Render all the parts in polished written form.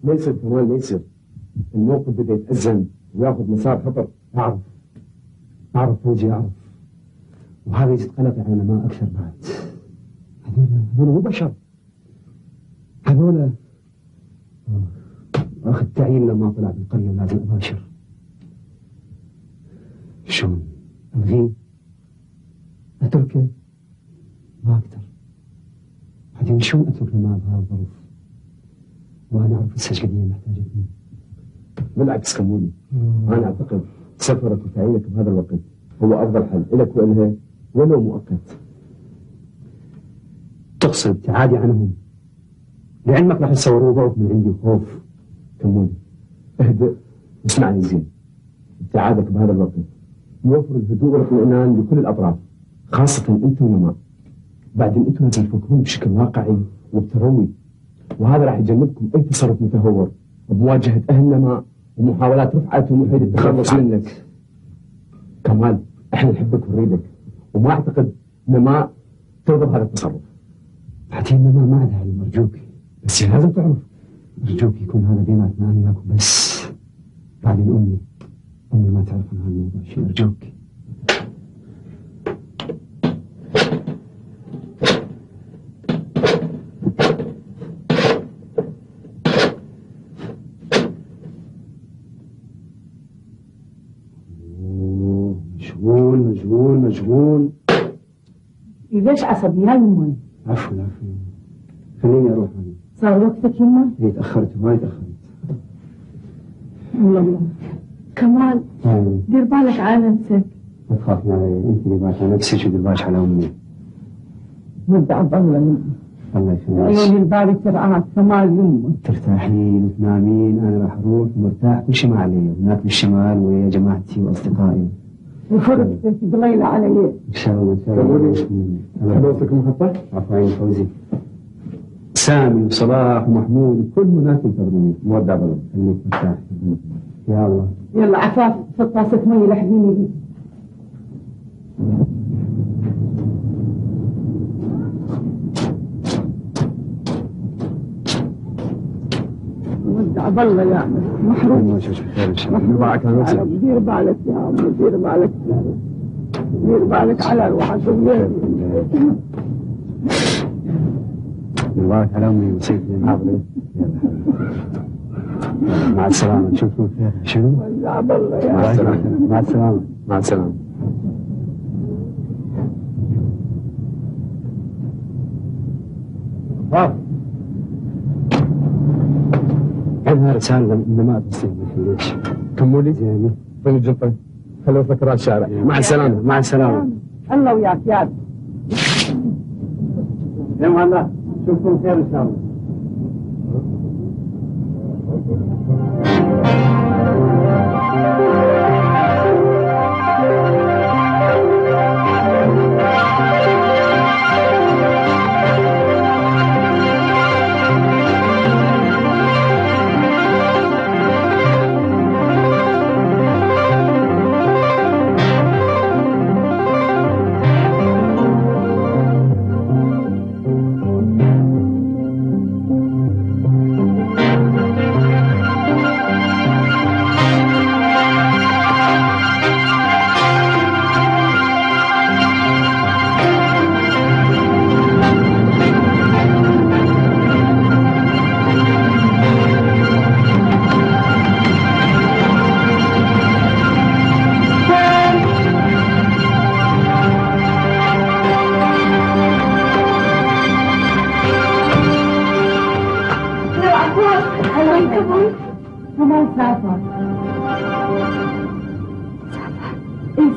ما يصير كمان ما يصير. الموقف بدأ يتأزم وياخذ مسار خطر. أعرف فوزي، أعرف، وهذا يزيد قلقي على ما أكثر بعد. هذول مو بشر، هذول أخذ تعيين لما طلع بالقرية ولازم أباشر. شلون؟ ألغيه؟ أتركه؟ ما أقدر. بعدين شلون أترك المال بهذه الظروف؟ وأنا أعرف السجلية محتاجتني. بالعكس كموني، أنا أعتقد سفرك وتعيينك بهذا الوقت هو أفضل حل لك وإلها ولو مؤقت. تقصد تعادي عنهم؟ لعلمك راح يصوروا ضعف من عندي وخوف. كموني اهدأ واسمعني زين. ابتعادك بهذا الوقت يوفر الهدوء والاطمئنان لكل الأطراف، خاصة أنت ونماء. بعدين أنتم لازم تفكرون بشكل واقعي وبتروي، وهذا راح يجنبكم أي تصرف متهور بمواجهة أهل نماء ومحاولات رفعتهم وحيد التخلص منك. كمال احنا نحبك ونريدك، وما اعتقد نماء ترضى بهذا التصرف. بعدين نماء ما عندها علم، أرجوك بس لازم تعرف، أرجوك يكون هذا بيناتنا أنا وياكم بس. بعدين أمي ما تعرف عن هذا الموضوع شيء، أرجوك. مشغول. ليش عصبي يا يمي؟ عفوا خليني أروح أنا. صار وقتك يمي؟ هي تأخرت ما تأخرت. الله كمال دير بالك على نفسك. ما تخافي علي، أنت اللي بالك على نفسك ودير بالك على أمي. ودع الله مني. الله يخليك. عيوني الباري ترعاك كمال يمي. ترتاحين وتنامين، أنا راح أروح مرتاح كل شيء ما علي، هناك بالشمال ويا جماعتي وأصدقائي. وفرصتك قليلة علي. إن شاء الله. حضرتك محطة؟ عفوا فوزي. سامي وصلاح ومحمود كل هناك ينتظروني. مودع بلد، خليك مرتاح. يا الله. يلا عفاف في طاسة مي لحقيني دي. ودع بالله يا محروم. دير بالك على نفسك. دير بالك يا عمي، دير بالك. دير بالك على روحك. دير بالك على أمي وسيدي حاضر. مع السلامة، نشوفكم خير. شنو؟ ودع بالله يا مع السلامة. مع السلامة. مع السلامة. عندها رسالة ما تصير ليش؟ كمولي يعني وين الجنطة؟ خلوا فكرات الشارع. مع السلامة. مع السلامة. الله وياك يا مهلا، نشوفكم خير إن شاء الله.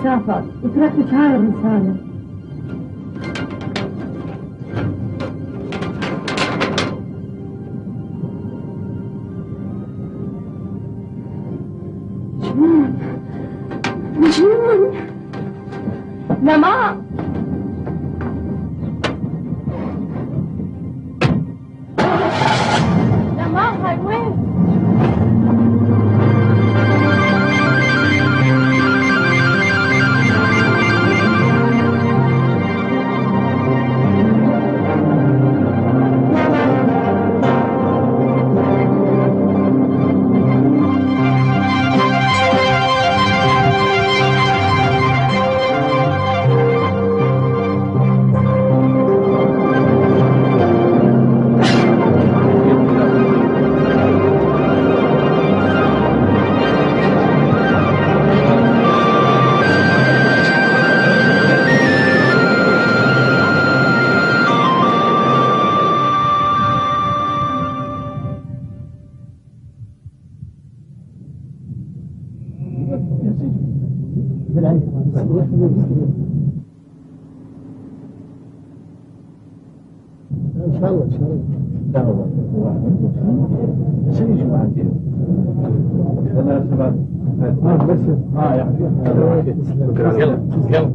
سافر وتركت هاي الرسالة. مجنون نماء. نماء هاي وين؟ ان شاء الله ان شاء الله. لا هو سيجي عندي ثلاث شباب بس يا حبيبي يلا يلا.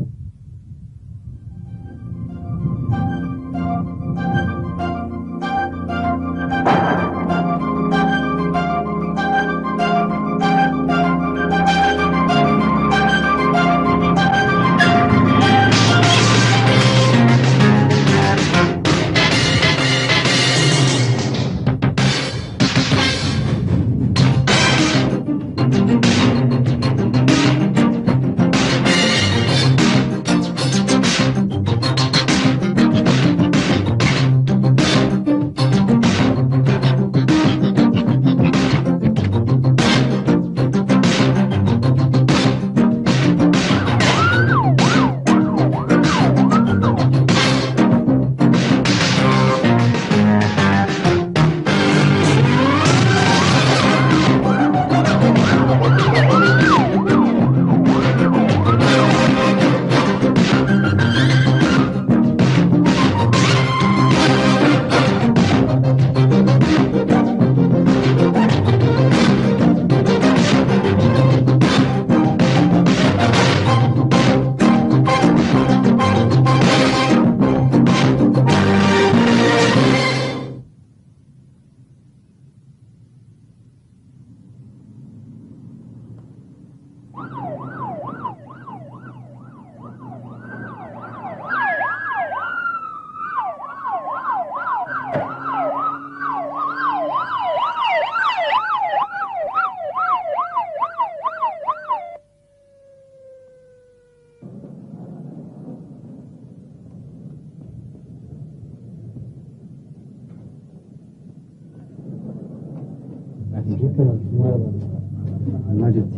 ما جبت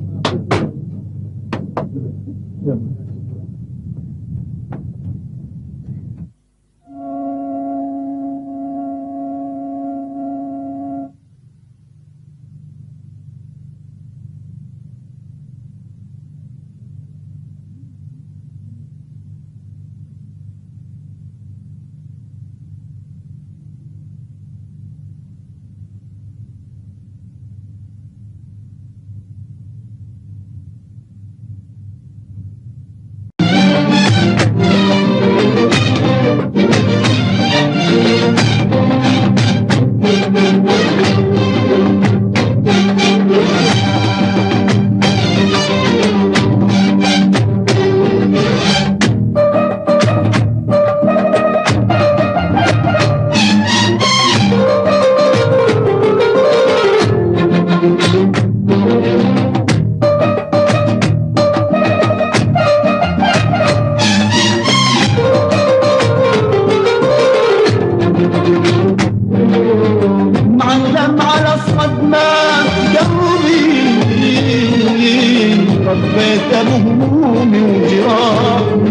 همومي وجراحي.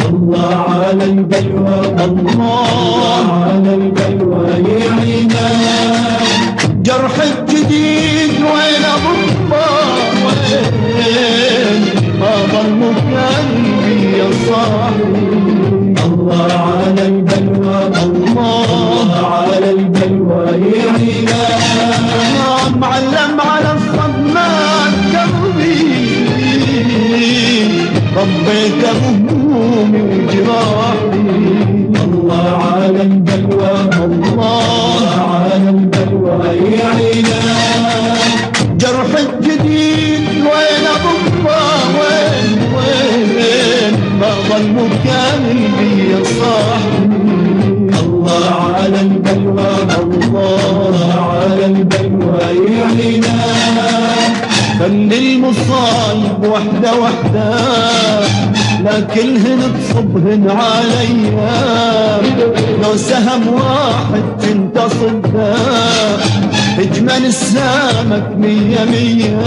الله على البلوى، الله على البلوى يعينا. جرح الجديد وين أبطى وين ما ظل قلبي يا صاحبي. الله على البلوى، الله على البلوى يعينا. معلم على الصدمات قلبي، ربيت همومي وجراحي. الله على البلوى، الله على البلوى يعينا. جرح الجديد وين أبطى وين ما ظل قلبي يا صاحبي. الله على البلوى، الله على البلوى يعينا. خلي المصايب وحدة وحدة لا كلهن تصبهن عليا. لو سهم واحد كنت صده اجمل السمك مية مية.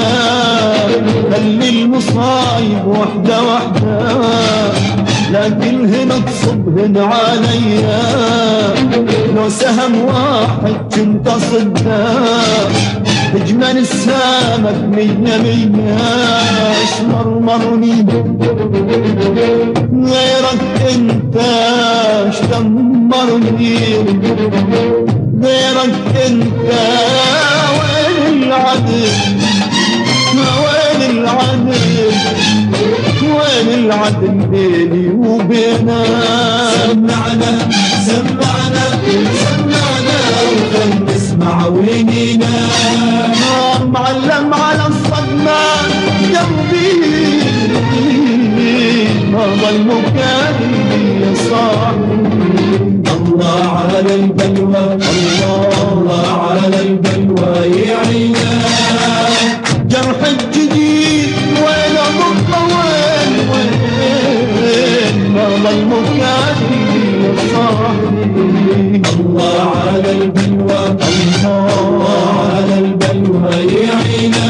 خلي المصايب وحدة وحدة لا كلهن تصبهن عليا. لو سهم واحد كنت صده اجمل السمك مية مية. اشمرمرني غيرك انت شمرني، غيرك انت وين العدل، وين العدل، وين العدل بيني وبينك. سمعنا سمعنا سمعنا وخل نسمع وينينا، معلم على الصدمة قلبي ما ظل مكاني يا صاحبي. الله على البلوى، الله على البلوى يعينا، جرح الجديد وين ضبطه وين وين ما ظل مكاني يا صاحبي. الله على البلوى، الله على البلوى يعينا.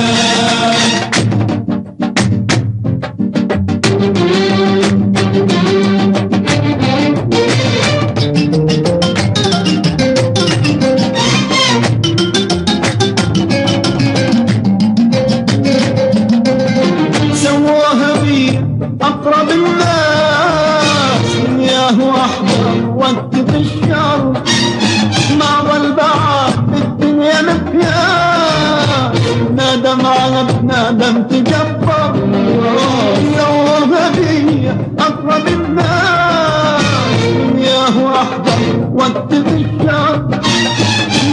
سواها بي أقرب الناس، دنياه أحضر وقت في الشر، ما ظل بعد الدنيا مكياس، نادم على بنادم تجبر. سواها بي أقرب الناس، دنياه أحضر وقت في الشر،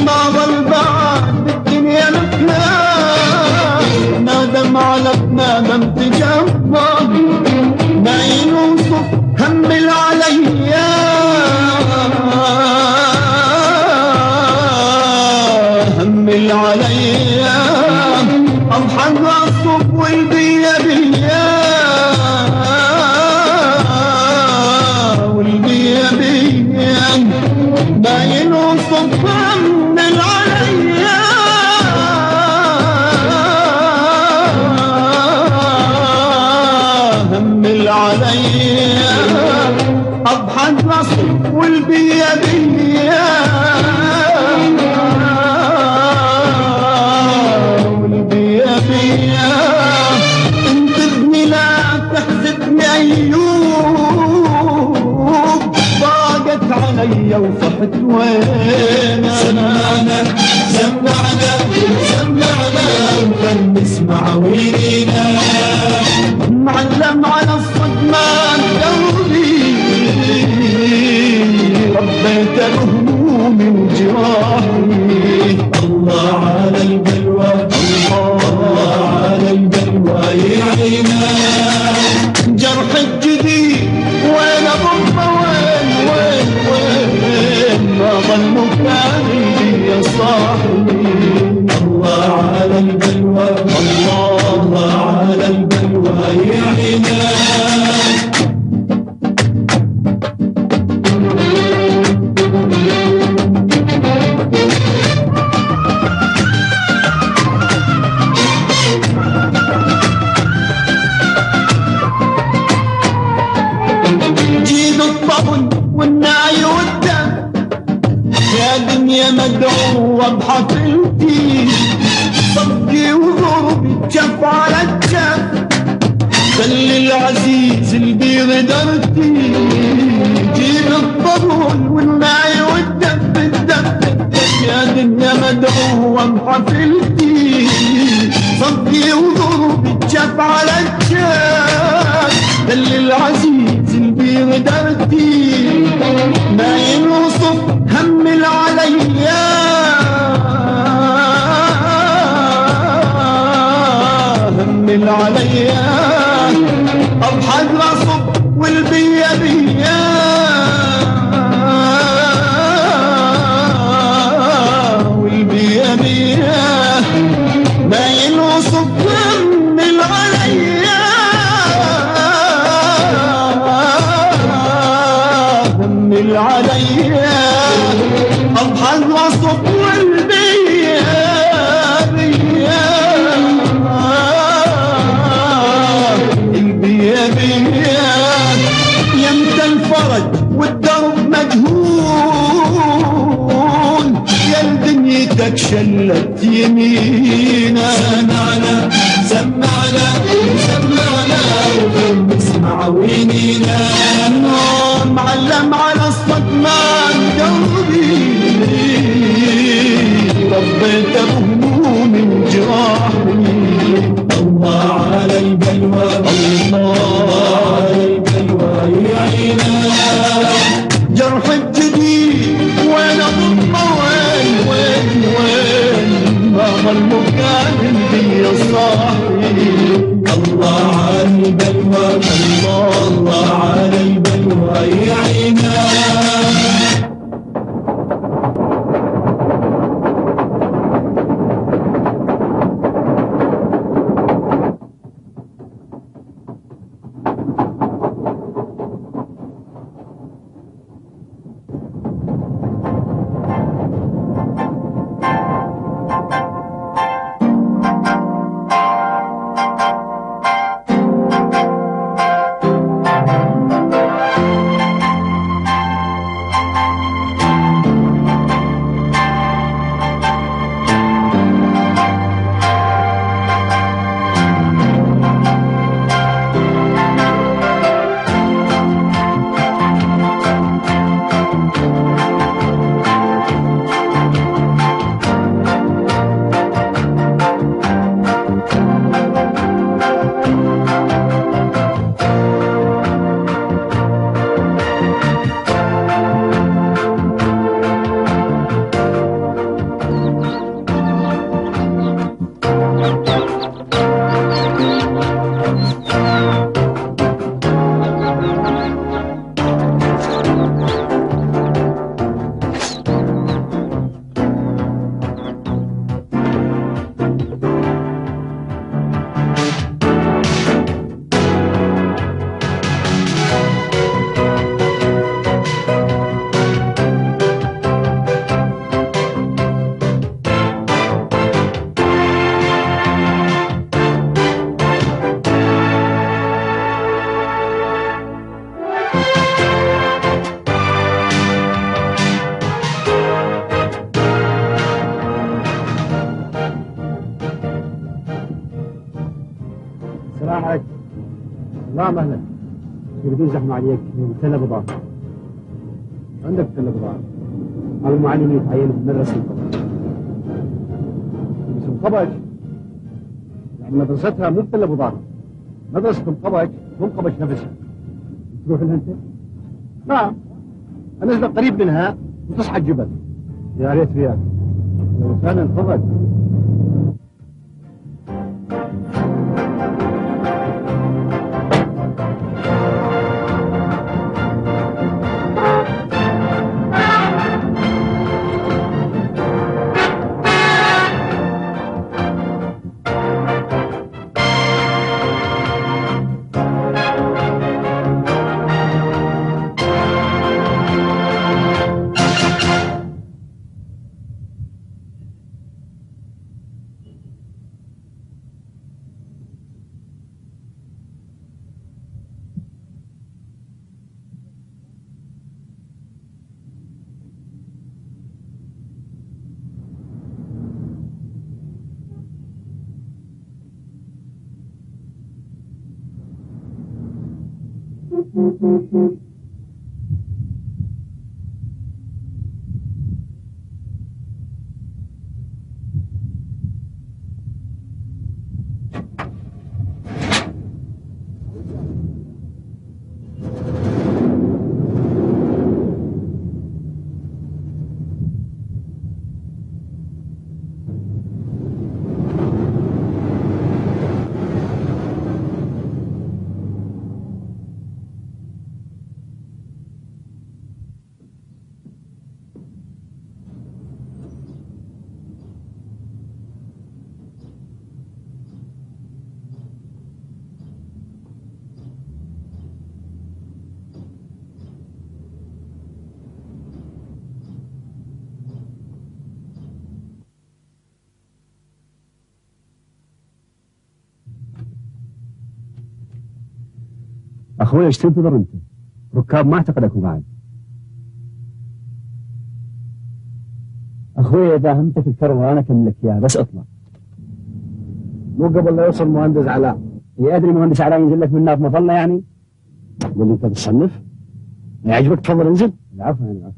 ما ظل بعد الدنيا مكياس، نادم على بنادم تجبر. ما ينوصف هم العليا، هم العليا، أضحك الصب والبيا بيا، والبيا بيا. ما ينوصف هم العليا، هم العليا، أضحك الصب والبيا بيا، والبيا بيا. انتبني لا تحزبني أيوب، ضاقت علي وصحت وين. سمعنا سمعنا سمعنا وخل نسمع وينينا، معلم على الصدمة قلبي ربيت بهمومي وجراحي. الله على البلوى، الله على البلوى يعينا، جرح الجديد وين ضبطه وين وين وين ما ظل مكاني يا صاحبي. الله على البلوى، الله على البلوى يعينا. جيد الطبل والناي والدم، يا دنيا مدعوة بحفلتي، صدقي وضربي جف على الجف، خلي العزيز البيض درتي. جيب الطبل والناي والدف الدف، يا دنيا مدعوة بحفلتي، صدقي وضربي جف على الجف، خلي العزيز البيض درتي. ما ينوصف هم العليا، هم العليا، أضحك رصب والبيا بيا، والبيا بيا. ما ينوصف هم العليا، هم العليا، أضحك رصب والبيا بيا، البيا بيا. يمتى الفرج والدرب مجهول، يا دنيتك شلت يمينا. سمعنا سمعنا سمعنا وخل نسمع عوينينا معلم على الصدمان قلبي ربيت بهموم جراحي الله على البلوى الله على البلوى يعينا جرح الجديد وين ضمه وين ما ظل مكان بي صاحي الله على البلوى الله على البلوى يعينا السلام عليكم. الله مهلا. يريدون زحمة عليك من تل بضاعة. عندك تل بضاعة. هذا المعلم يتعين في مدرسة القبج. مدرسة القبج يعني مدرستها مو تل بضاعة. مدرسة القبج مو القبج نفسها. تروح لها أنت؟ نعم. أنزل قريب منها وتصعد جبل. يا ريت فيها. لو كان القبج. أخوي ايش تنتظر أنت؟ ركاب ما اعتقدكوا بعد. أخوي إذا همتك الكروة أنا أكمل لك إياها بس اطلع. مو قبل لا يوصل مهندس علاء. أدري مهندس علاء ينزل لك منها بمظلة يعني؟ تقول لي انت بتصنف؟ ما يعجبك تفضل انزل. العفو يعني العفو.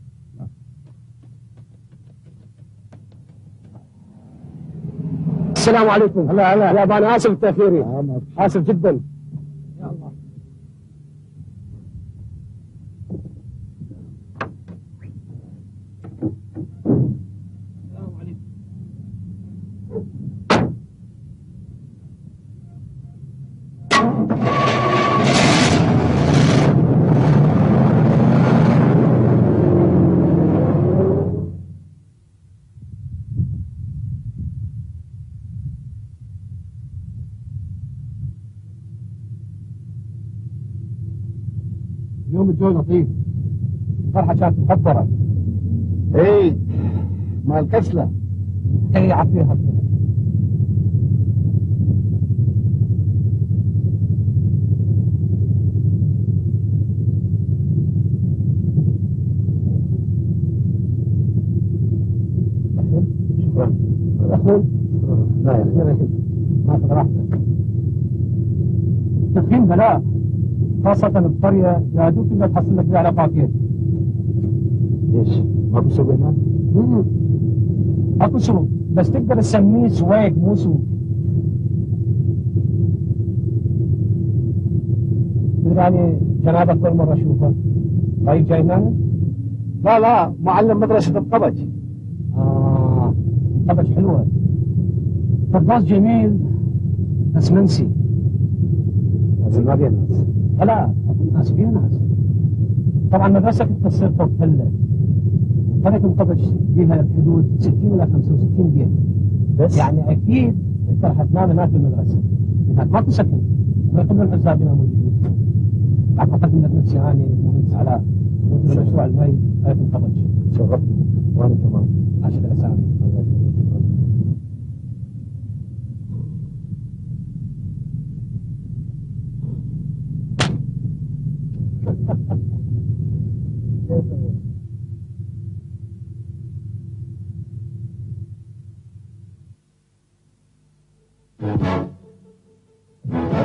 السلام عليكم. هلا هلا يا انا اسف بتاخيري. اسف جدا. يا الله. السلام عليكم. اليوم الجو لطيف. الفرحة كانت مخبرة. ايه مع الكسلة. ايه عفيها. شكرا. أخوي لا يا أخي ما راحتك. التدخين بلاء، خاصة بقرية يا دوب تقدر تحصل لك فيها علاقاتين. ليش؟ ماكو سوق هناك؟ اكو سوق بس تقدر تسميه سويق مو سوق. يعني جنابك كل مرة اشوفك. طيب جاي معنا؟ لا معلم مدرسة الطبج. الطبج حلوة. فردوس جميل بس منسي. لازم ما فيها ناس. لا اكو ناس فيها ناس. طبعا مدرسة كنت تصير فوق تلة. قرية الطبج فيها بحدود 60 إلى 65 بيت. بس يعني أكيد أنت راح تنام هناك في المدرسة. هناك ماكو سكن. ما كل الحساب يناموا موجودين. أعتقد إنك نفسي أنا مهندس علاء مدير مشروع المي قرية الطبج. شرفتني وأنا كمان. عاشر الأسامي. الله يخليك.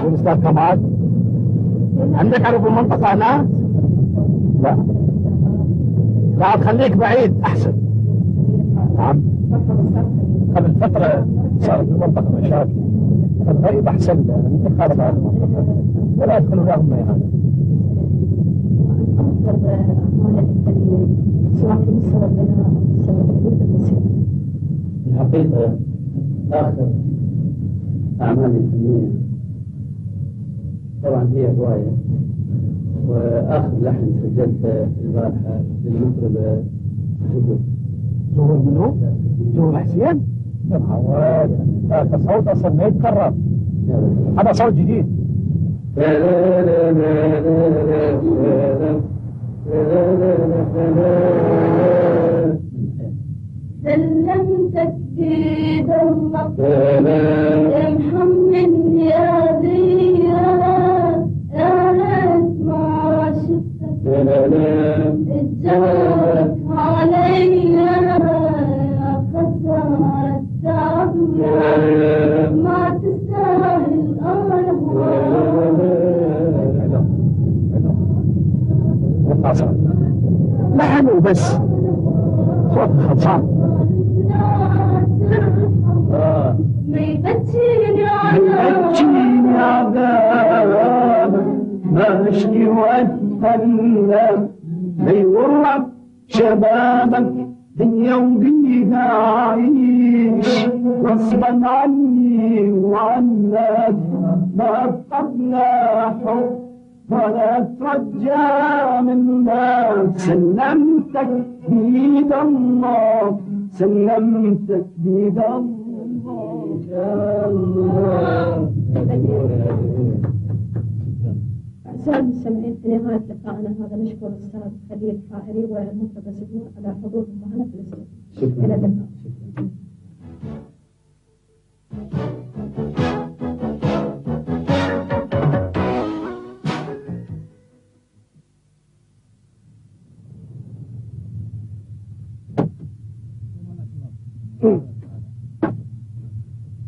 أقول أستاذ كمال عندك عرف المنطقة هناك؟ لا تخليك بعيد أحسن. نعم. قبل فترة صار في المنطقة مشاكل. الغريب أحسن له خالف عن المنطقة ولا يدخلوا لهم يعني. الحقيقة آخر أعمالي الفنية طبعا هي هواية، وآخر لحن سجلته البارحة للمطربة زهور منو؟ زهور حسين؟ يا معود هذا صوت أصلا ما يتكرر. هذا صوت جديد. سلمتك بيد الله يا محمد يا ذيرة يا ريت ما شفتك اتجاهك علي يا خسارة التعب ما تستاهل لحن وبس صوت خلصان. ما يبتشيني عذاب ما اشكي واتكلم لي ورب شبابك دنيا وبيها عايش غصبا عني وعنك ما قبل حب ولا ترجى منك سلمتك بيد الله سلمتك بيد الله يا الله. أعزائي المستمعين في نهاية لقائنا هذا نشكر الأستاذ خليل حائري والمطربة سكون على حضورهم معنا في الاستوديو. إلى اللقاء.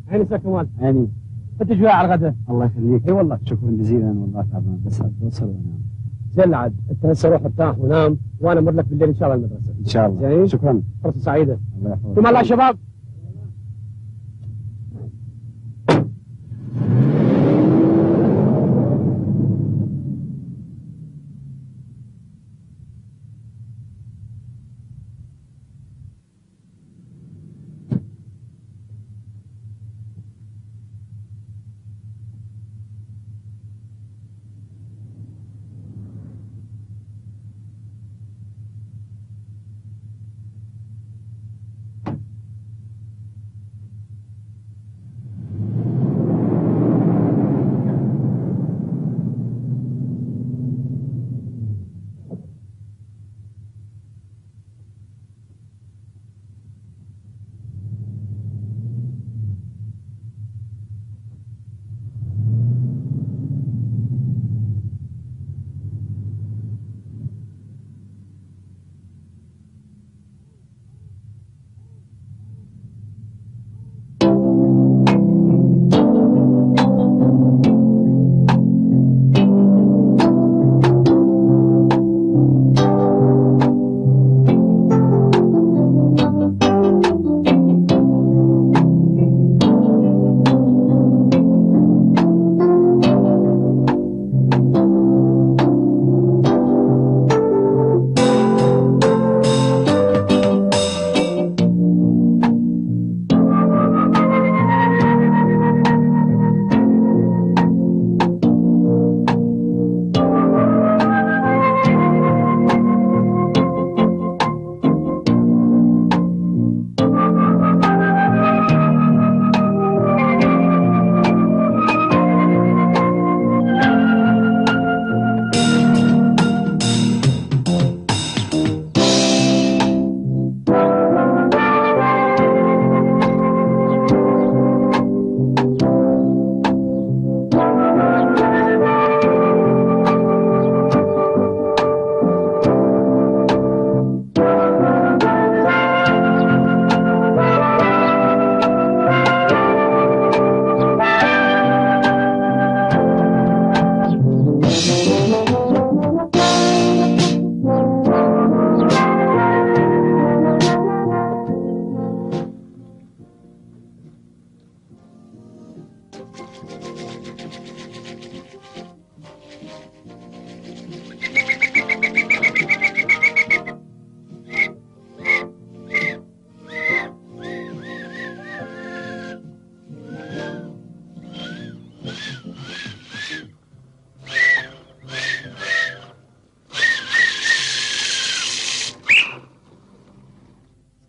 عيني سا كمال. عيني. انت شوية على الغداء. الله يخليك. اي والله. شكرا جزيلا والله تعبان بس أتوصل وأنام. زين عاد انت هسه روح ارتاح ونام وانا امر لك بالليل ان شاء الله المدرسه. ان شاء الله. زين شكرا. فرصه سعيده. الله يحفظك. ثم الله يا شباب.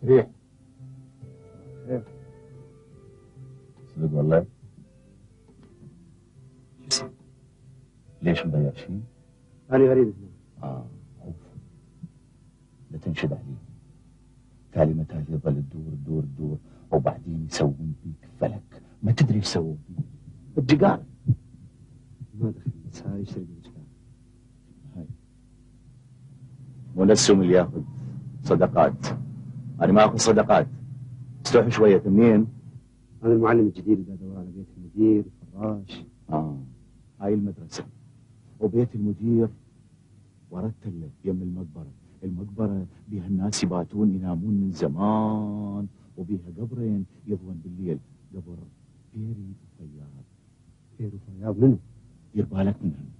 ريح. صدق والله؟ ليش مضيع شيء؟ أنا غريب. عوف. لا تنشد عليه. تالي متالي يظل تدور وبعدين يسوون بيك فلك ما تدري ايش سووا بيك. الجقار. ما دخل بس هاي يشتري بالجقار. هاي منسم اللي ياخذ صدقات. أنا ما أخذ صدقات. استوحوا شوية. منين؟ أنا المعلم الجديد اللي أدور على بيت المدير الفراش. هاي المدرسة وبيت المدير ورا التلة يم المقبرة. المقبرة بيها الناس يباتون ينامون من زمان وبيها قبرين يضون بالليل. قبر بيري وفياض. بيري وفياض منو؟ دير بالك منهم.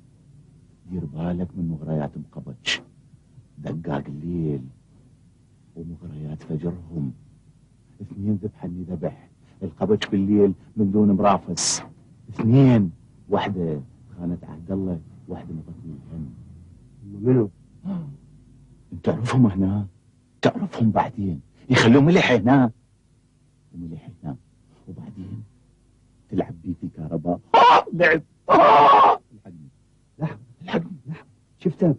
دير بالك من مغريات مقبج دقاق الليل ومغريات فجرهم. 2 ذبحني ذبح القبج بالليل من دون مرافس. 2 واحدة خانت عهد الله واحدة نطتني الهم. منو؟ انت تعرفهم هنا تعرفهم بعدين يخلوهم ملح هنا وملح هنا وبعدين تلعب بي في كهرباء. لعب. الحقني. لحظة شفتها.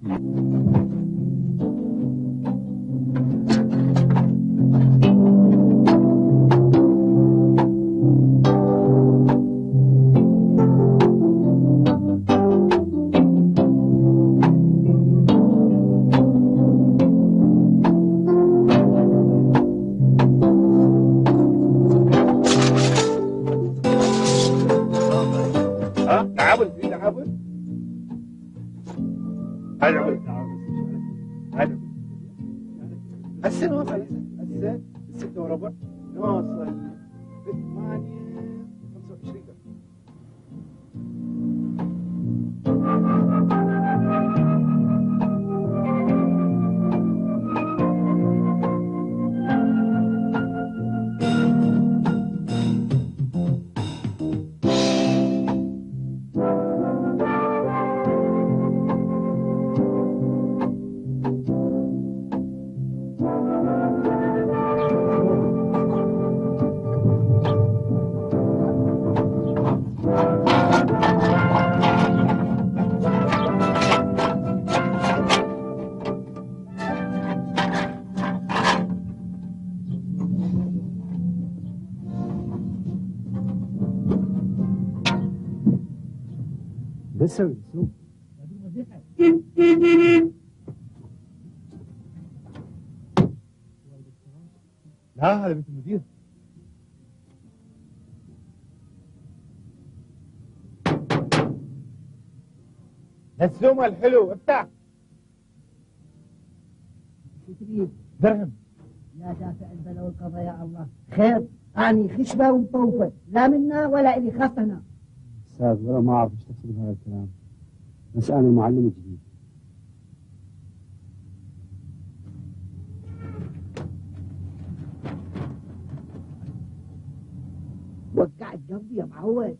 هسه 6:15 نوصل ب 8:25 دقيقة. بسوي اسلوب لا هذا بنت المدير. السومة الحلو افتح. شو تريد؟ درهم. يا دافع البلا والقضاء يا الله خير. اني خشبه ومطوفه لا منا ولا الي خاصه هنا. استاذ ولا ما اعرف ايش تقصد بهذا الكلام، بس انا معلم جديد. وقعت قلبي يا معود.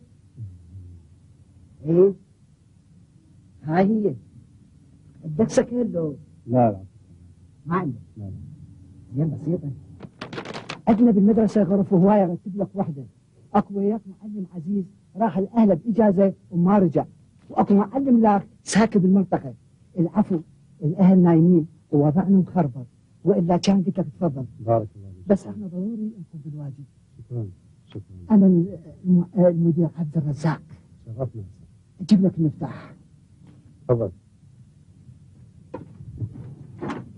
ايه هاي هي. بدك سكر لو؟ لا ما عندك؟ لا زين بسيطة. عندنا بالمدرسة غرف هواية رتب لك وحدة. اكو وياك معلم عزيز راح لأهله بإجازة وما رجع، واكو معلم لاك ساكن بالمنطقة. العفو الأهل نايمين ووضعنا مخربط، وإلا كان قلت لك تفضل. بارك الله فيك. بس احنا ضروري نقوم بالواجب. شكرا. أنا المدير عبد الرزاق. شرفنا. أجيب لك المفتاح. تفضل.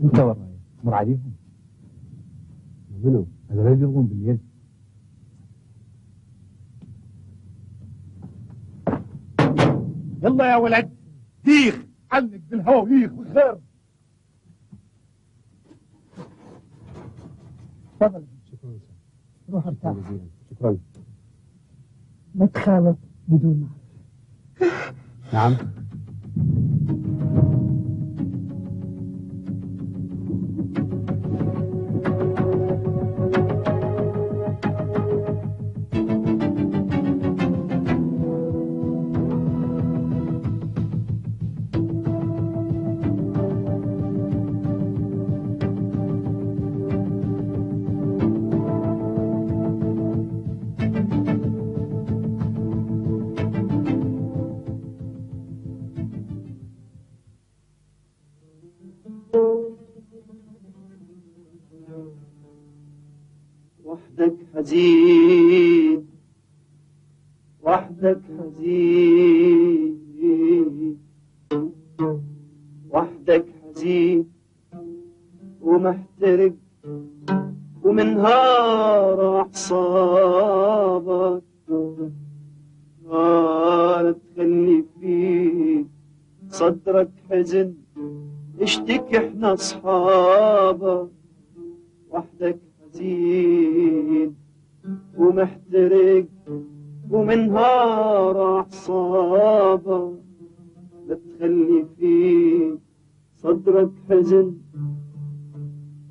انت وراي مر عليهم. منو؟ هذا لا يلغون بالليل. يلا يا ولد ديخ علق بالهواء ويخ بالخير. تفضل. شكرا. روح ارتاح. شكرا. لا تخالط بدون معرفة. نعم. وحدك حزين وحدك حزين وحدك حزين ومحترق ومن نهار أعصابك لا تخلي فيه صدرك حزن اشتكي احنا اصحابك. وحدك حزين ومحترق ومن نهار أعصابك لا تخلي فيه صدرك حزن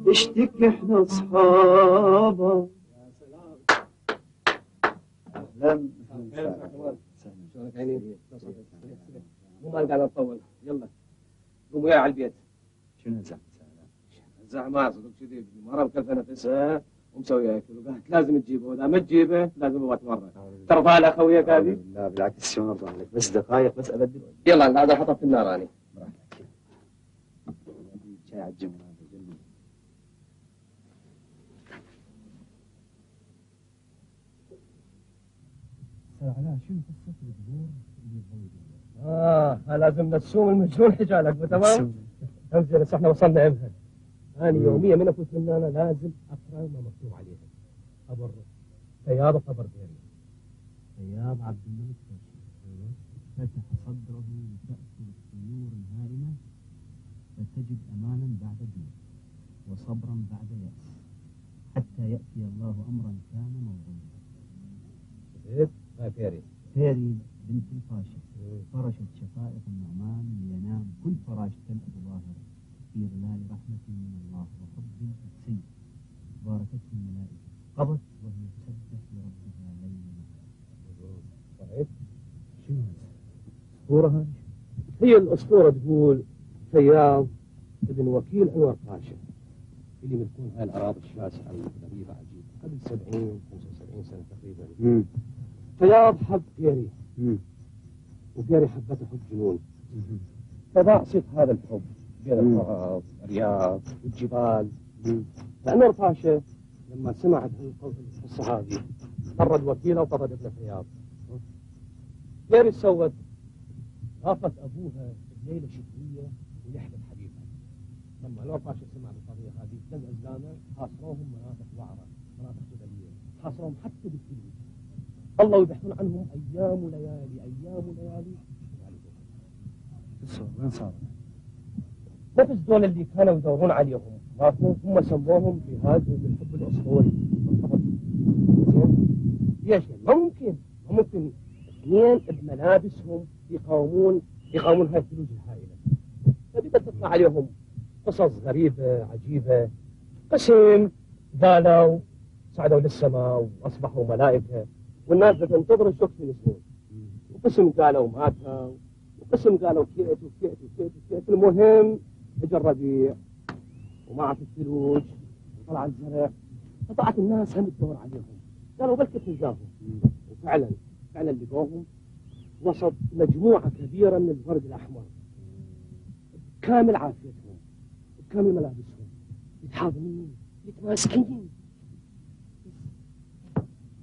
اشتكي احنا اصحابك. يا سلام. اهلا. شلونك عيني؟ مو ما قاعد نطول. يلا قوم وياي على البيت. شنو الزعم؟ الزعماء صدق كذي المرة مكلفة نفسها ومسوية اكل وقالت لازم تجيبه، واذا ما تجيبه لازم ابغى اتمرن. ترضى على خويك هذه؟ لا بالعكس شلون ارضى عليك، بس دقائق بس ابدل. يلا هذا حطه في النار اني. شاي على الجمر هذا. علاء شنو قصة الظهور اللي لازم نسوم المجنون حجالك تمام؟ انزين بس احنا وصلنا امتى؟ انا يوميا من افوت من انا لازم اقرا ما مكتوب عليها. خبر فياض خبر غيري. فياض عبد الملك فتح صدره لتأكل الطيور الهائمة فتجد أمانا بعد جوع وصبرا بعد يأس يأتي الله أمرا كان موعودا. شفت؟ ما فيري. فيري بنت الفاشل فرشت شفائق النعمان لينام كل فراشة أبو ظاهر في ظلال رحمة من الله وحب قدسي باركته الملائكة قضت وهي تسبح لربها ليل نهار. صحيح؟ شنو الأسطورة هذه؟ هي الأسطورة تقول فياض ابن وكيل أنور باشا اللي يملكون هاي الأراضي الشاسعة الغريبة عجيبة قبل 70 75 سنة تقريبا. فياض حب بيري وبيري حبته حب جنون. فضاع صيت هذا الحب بين الأراضي الرياض والجبال. فأنور باشا لما سمعت القصة هذه طرد وكيله وطرد ابن فياض. بيري سوت غافت أبوها بليلة شتوية ويحلف حبيبها. لما أنور باشا سمع بالقضية هذه لقى أزلامه حاصروهم مناطق وعرة مناطق جبلية حاصروهم حتى بالثلوج. الله يبحثون عنهم أيام وليالي أيام وليالي. وين صار؟ نفس دول اللي كانوا يدورون عليهم ماكو هم سموهم بهذا بالحب الأسطوري. زين؟ ليش؟ ما ممكن اثنين بملابسهم يقاومون هاي الثلوج الهائلة. فبدأت تطلع عليهم قصص غريبة عجيبة. قسم قالوا صعدوا للسماء وأصبحوا ملائكة والناس تنتظر الشخص من سنين. وقسم قالوا ماتوا وقسم قالوا كيت. المهم اجى الربيع ومعت الثلوج وطلع الزرع قطعت الناس هم تدور عليهم. قالوا بل كيف نلقاهم. وفعلا لقوهم وسط مجموعة كبيرة من الورد الأحمر كامل عافيتهم كامل ملابسهم يتحاضنين يتماسكين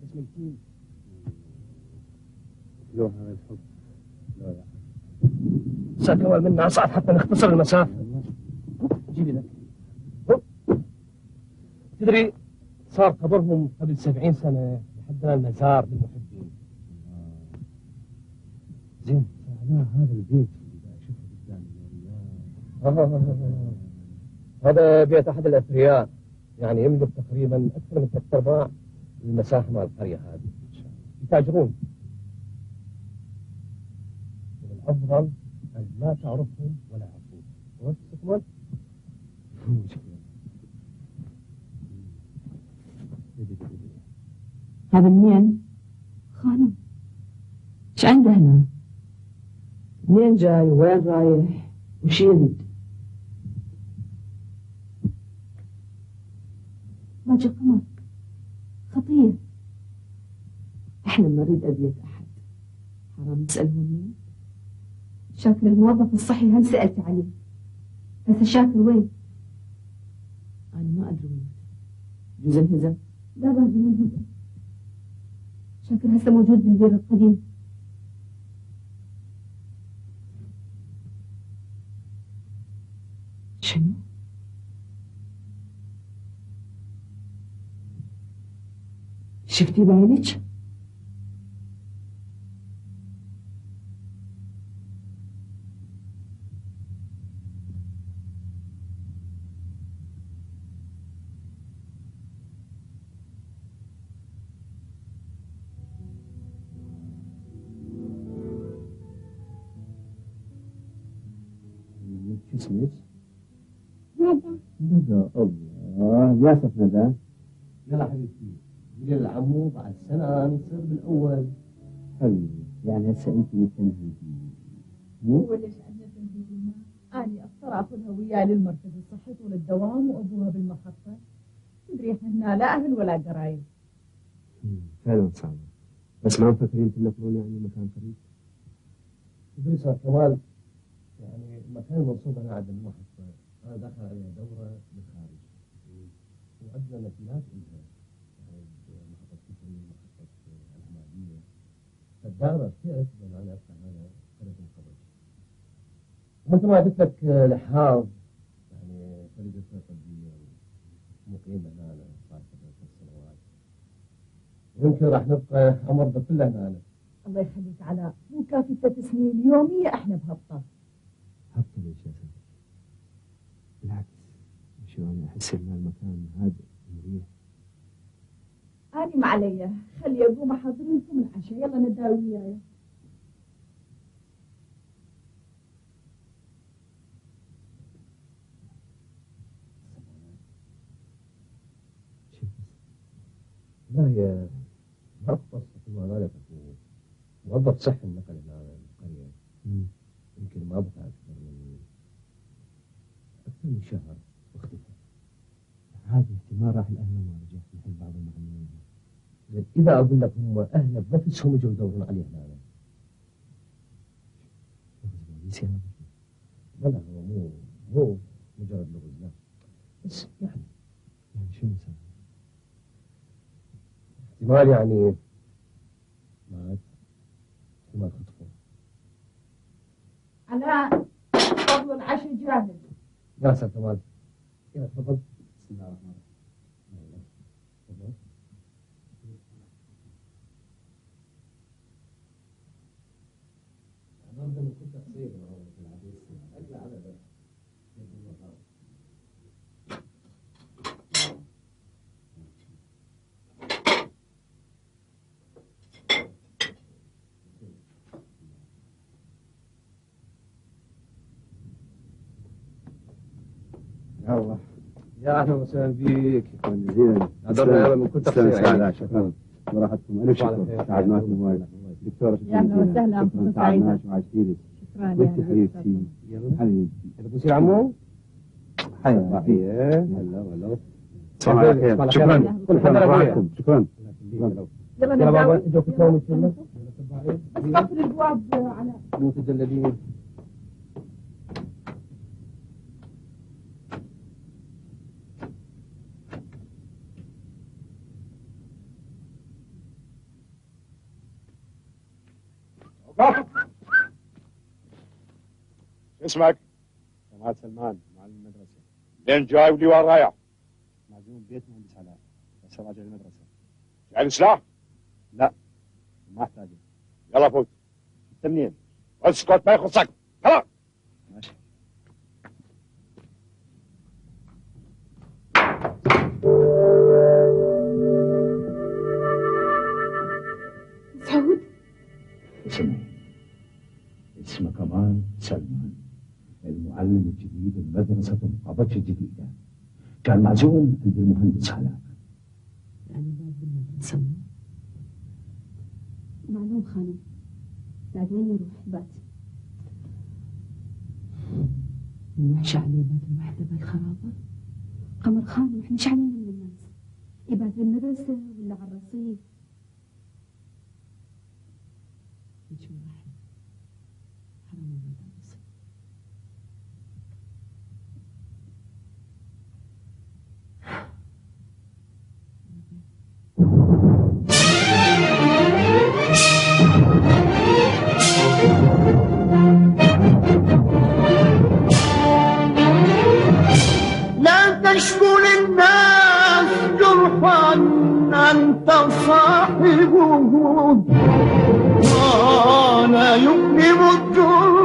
بس ميتين. لو هذا الحب لا يا سأكمل منا أصعد حتى نختصر المسافة. جيبي لك. تدري صار قبرهم قبل 70 سنة لحدنا المزار للمحبين. زين معناه هذا البيت اللي اشوفه قدامي هذا بيت أحد الأثرياء يعني يملك تقريبا أكثر من 3/4 المساحة مال القرية هذه. يتاجرون. والأفضل أن لا تعرفهم ولا يعرفوك. وانت تكمل؟ هذا منين؟ خانم. ايش عنده هنا؟ منين جاي وين رايح؟ وش يريد؟ باجي قمر خطير. احنا ما نريد أبيت أحد. حرام نسأله منين؟ شاكر الموظف الصحي هل سألت عليه؟ هسه شاكر وين؟ أنا ما أدري وين. جوز انهزم؟ لا باقي منهم. شاكر هسه موجود بالبير القديم. شنو؟ شفتي بعينك؟ شو اسمك؟ ندى. الله ياسف ندى. يلا حبيبتي قولي للعمو بعد سنة أنا يصير بالأول. حبيبي يعني هسه أنت تنهدي هو ليش عندنا تنهيدي؟ أنا أضطر أخذها وياي للمركز الصحي طول الدوام وأبوها بالمحطة. تدري إحنا هنا لا أهل ولا قرايب. فعلا صعبة. بس ما مفكرين تنقلون يعني مكان قريب؟ تدري صار كمال يعني المكان المنصوب أنا عند المحطة أنا داخل عليها دورة بالخارج وعندنا مكينات إلها يعني محطة كفري محطة الحمادية. فالدارة تعرف لأن أنا أفتح هنا قرية الخبج. ومثل ما قلت لك لحاظ يعني فريدة طبية ومقيمة هنا صار 3 سنوات. يمكن راح نبقى أمرضى كلها هنا. الله يخليك علاء مو كافي 3 سنين يومية إحنا بهبطة. هبطة ليش يا سيدي؟ بالعكس شو أنا أحس إن المكان هادئ مريح علي، خلي اقوم احضر لكم العشاء. يلا نداوي وياي. لا هي ما قصة ما ذلك موظف صحي النقل إلى القرية. يمكن ما بقى أكثر من شهر واختفى. هذا احتمال راح الأهل ما رجع مثل بعض المعلمين. إذا أقول لك هم أهله بنفسهم يجوا يدورون عليه هنا. لا هو مجرد لغز لا. بس يعني شو مثلا؟ احتمال يعني مات، احتمال خطفه. علاء فضل العشاء جاهز. يا ساتر مال. يلا تفضل. بسم الله الرحمن الرحيم. تفضل. أنا أبدأ من كنت أصير في العديد أجل على ذلك. يا الله يا اهلا وسهلا بك. شكرا جزيلا. هذا من كل تقصير. شكرا وراحتكم. ألف شكر. تعبناكم وايد. دكتورة يا اهلا وسهلا. شكرا. تعبناك وعاشتينك. شكرا وانت حبيبتي. حبيبتي. بصير عمو. حيا الله. هلا. تصبح على خير. شكرا. شكرا. يلا يلا بابا نداوي. اجوا كلهم يتكلموا. بس قفل البواب علاء. متجلدين. اسمك؟ جمال سلمان معلم المدرسة. لين جاي ولي وين رايح؟ معزوم بيت مهندس علاء بس راجع المدرسة. جاي سلاح؟ لا ما احتاجه. يلا فوت. انت منين؟ اسكت ما يخصك. خلاص. ماشي. سعود اسمه كمان سلمان، المعلم الجديد المدرسة القبج الجديدة. كان معزوم عند المهندس علاء. يعني باب بالمدرسة. معلوم خانم، بعد وين يروح بات؟ وحشة عليه بات الوحدة بالخرابة. قمر خانم احنا ايش علينا من الناس؟ يبات بالمدرسة ولا على الرصيف؟ شو راح حرام المدرسة. لا تشكو للناس جرحا أنت صاحبه، ولا يؤلم الجرح